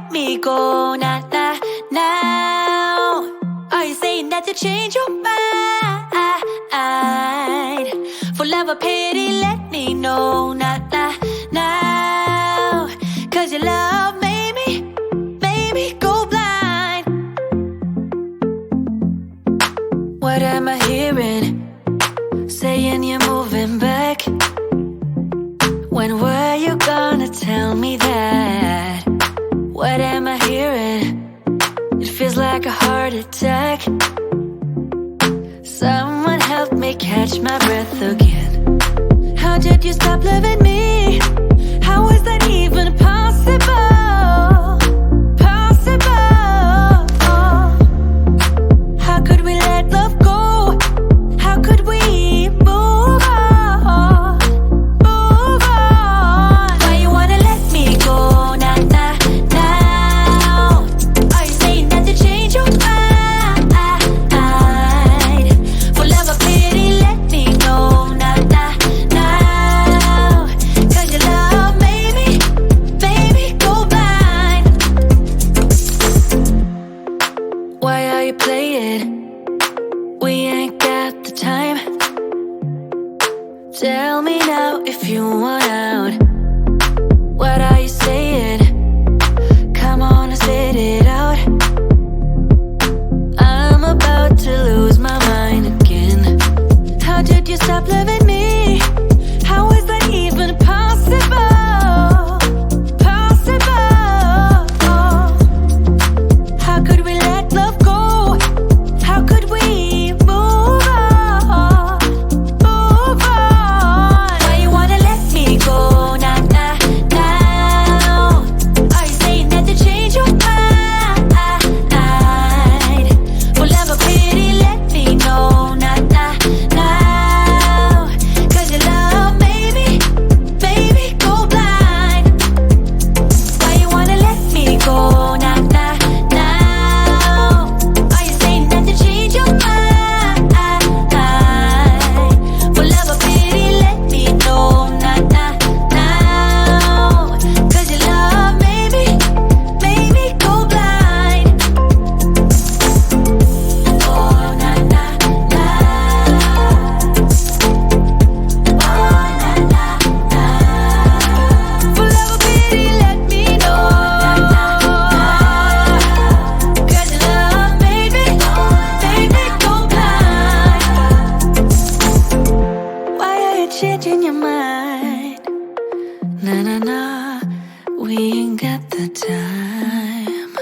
let me go now, now, now? Are you saying that you change your mind? For love or pity, let me know now, now, now. 'Cause your love made me go blind. What am I hearing? Saying you're moving back. When were you gonna tell me that? What am I hearing? It feels like a heart attack. Someone help me catch my breath again. How did you stop loving me? How is that even possible? Possible. How could we let love go? How could we move on? Move on. Why you wanna let me go now, now, now? Are you saying that you change your mind? For love or pity, let me know now, now, now. 'Cause your love made me go blind. Why are you playing? We ain't got the time. Tell me now if you want out. What are you saying? Come on and spit it out. I'm about to lose my mind again. How did you stop loving me? How is that even possible? Possible. How could we let love go? How could we move on? Move on. Why you wanna let me go now, now, now? Are you saying that you change your mind? For love or pity, let me know now, now, now. 'Cause your love made me go blind. Why you wanna let me go now, now, now? Are you saying that you change your mind? For love or pity, let me know now, now, now. 'Cause your love made me go blind. Oh, na, na, na. Oh, na, na, na. For love or pity, let me know. 'Cause your love made me go blind. Why are you changing your mind? Nah, nah, nah, we ain't got the time.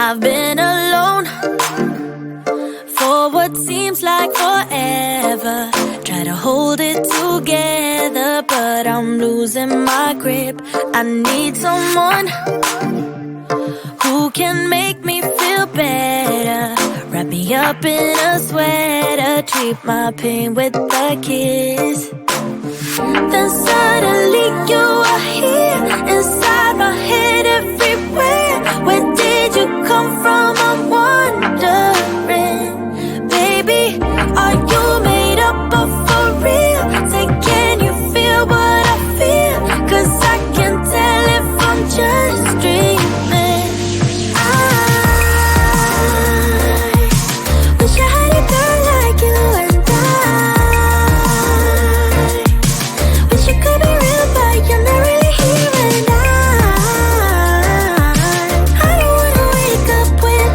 I've been alone for what seems like forever. Try to hold it together, but I'm losing my grip. I need someone who can make me feel better. Wrap me up in a sweater, treat my pain with a kiss. Then suddenly you are here, inside my head everywhere. Where did you come from? I'm wondering. Baby, are you made up of for real? Say, can you feel what I feel? 'Cause I can tell if I'm just dreaming. I wish I had a girl like you, and I wish you could be real, but you're not really here. And I don't wanna wake up with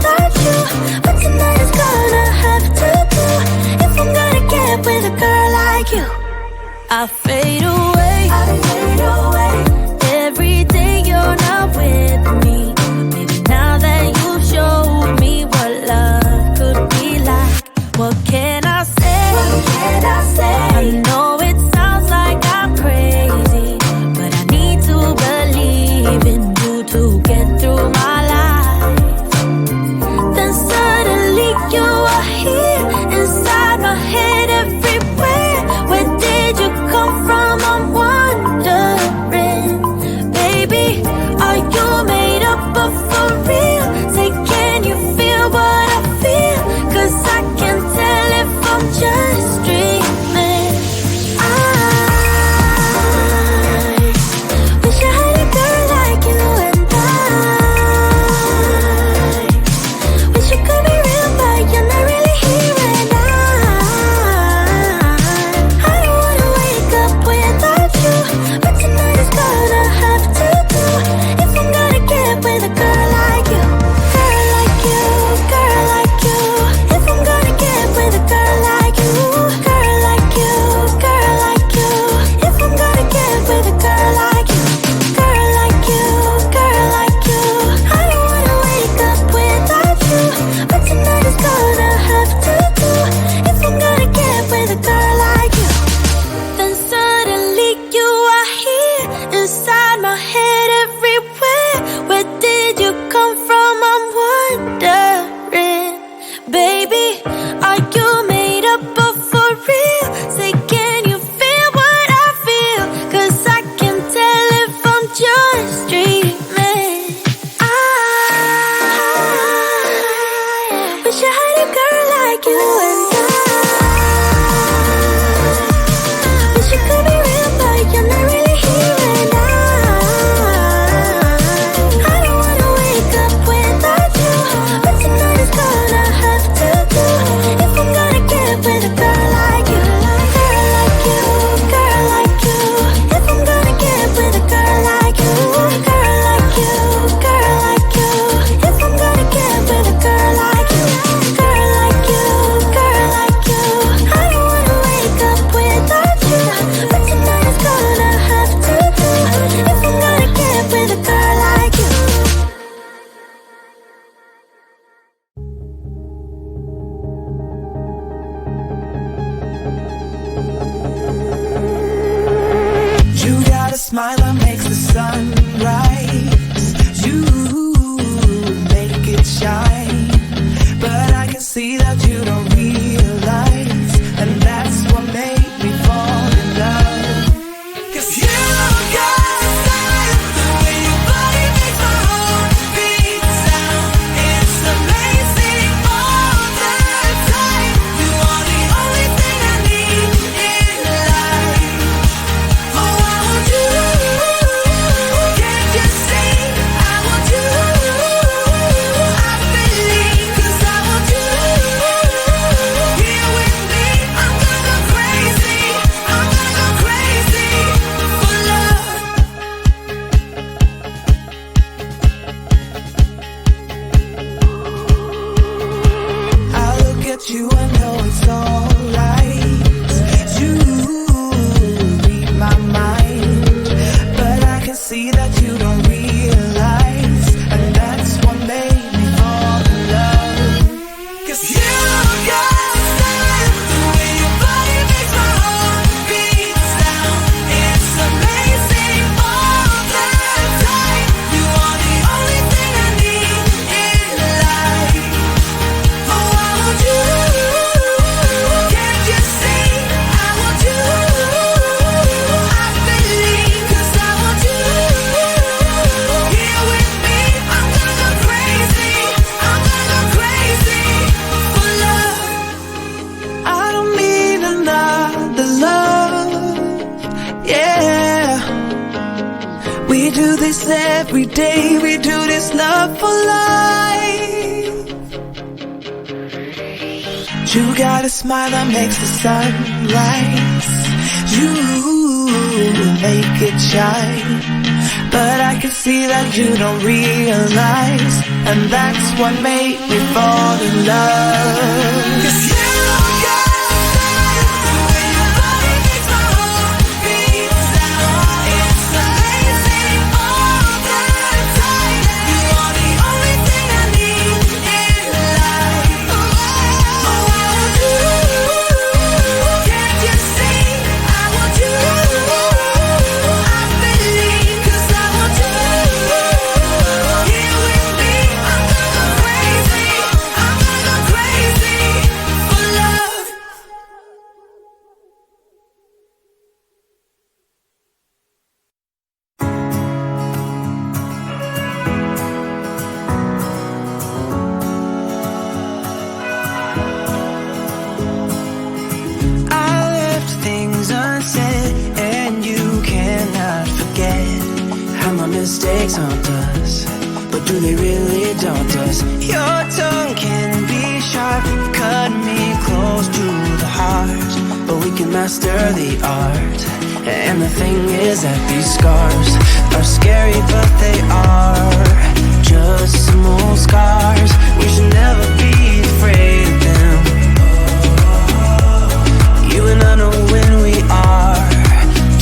Wish I had a girl like you and I wish you could be real, but you're not really here and I don't wanna wake up without you, but tonight is gonna have to do. If I'm gonna get with a girl like you, girl like you, girl like you. If I'm gonna get with a girl like you, girl like you, girl like you. If I'm gonna get with a girl like you, girl like you, girl like you. I don't wanna wake up without you, but tonight is gonna have to do. If I'm gonna get with a girl like you. You got a smile that makes the sun rise. You make it shine, but I can see that you don't realize, and that's what made me fall in love. 'Cause you got a style, the way your body makes my heart beat sound. It's amazing all the time. You are the only thing I need in life. Oh, I want you. Can't you see? I want you. I believe, 'cause I want you. Here with me, I'm gonna go crazy. I'm gonna go crazy for love. I look at you, I know it's alright. You read my mind, but I can see that you don't realize, and that's what made me fall in love. 'Cause you got a style, the way your body makes my heart beat sound. It's amazing all the time. You are the only thing I need in life. Oh, I want you. Can't you see? I want you. I believe, 'cause I want you. Here with me, I'm gonna go crazy. I'm gonna go crazy for love. I don't need another love. Yeah. We do this every day. We do this love for life. You got a smile that makes the sun rise. You make it shine, but I can see that you don't realize, and that's what made me fall in love. 'Cause you got a style, the way your body makes my heart beat sound. It's amazing all the time. You are the only thing I need in life. Oh, I want you. Can't you see? I want you. I believe, 'cause I want you. Here with me, I'm gonna go crazy. I'm gonna go crazy for love. I left things unsaid, and you cannot forget how my mistakes haunt us, but do they really daunt us? Your tongue can be sharp, cut me close to the heart, but we can master the art. And the thing is that these scars are scary, but they are just some old scars. We should never be afraid of them. You and I know when we are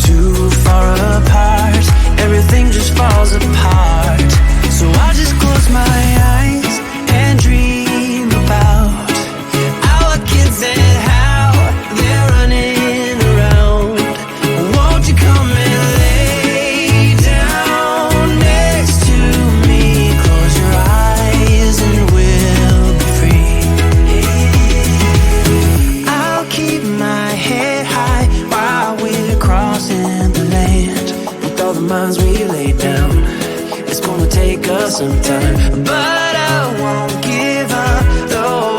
too far apart, everything just falls apart. So I just close my eyes and dream about our kids and how they're running around. Won't you come and lay down next to me? Close your eyes and we'll be free. I'll keep my head high while we're crossing the land. With all the minds we lay down, it's gonna take us some time, but I won't give up, though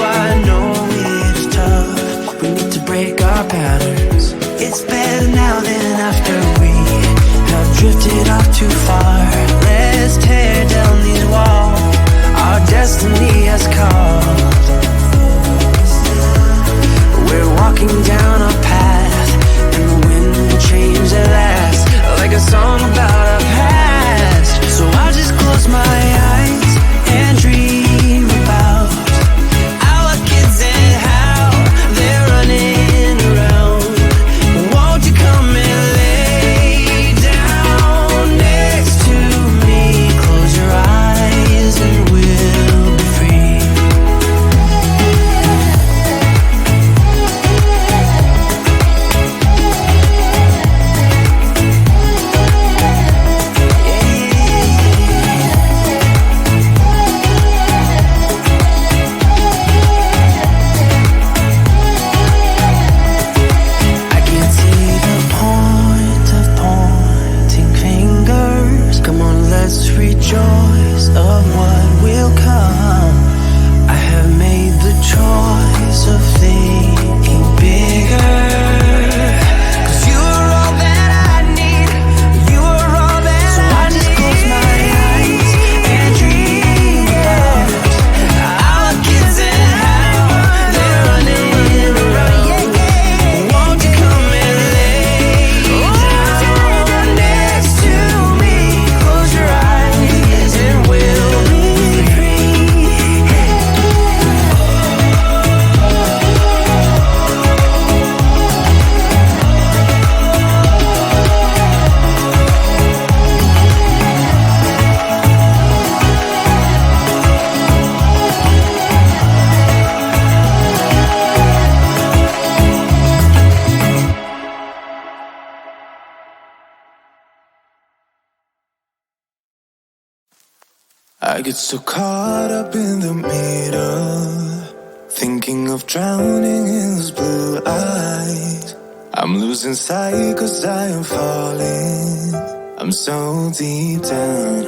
I get so caught up in the middle, thinking of drowning in those blue eyes. I'm losing sight 'cause I am falling. I'm so deep down,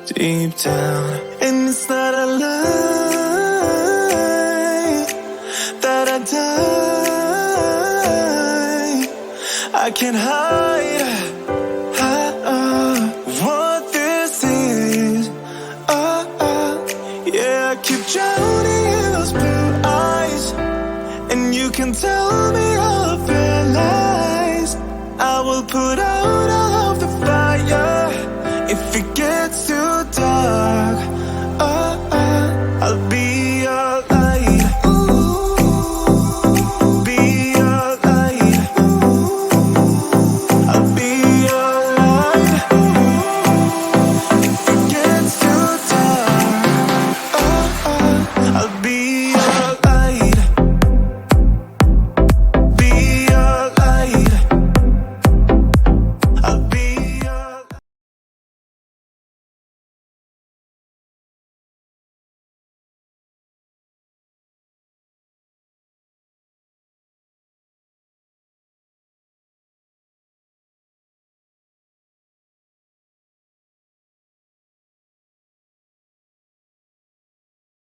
deep down. And it's not a lie that I die. I can't hide what this is. Yeah, I keep drowning in those blue eyes, and you can tell me all of your lies. I will put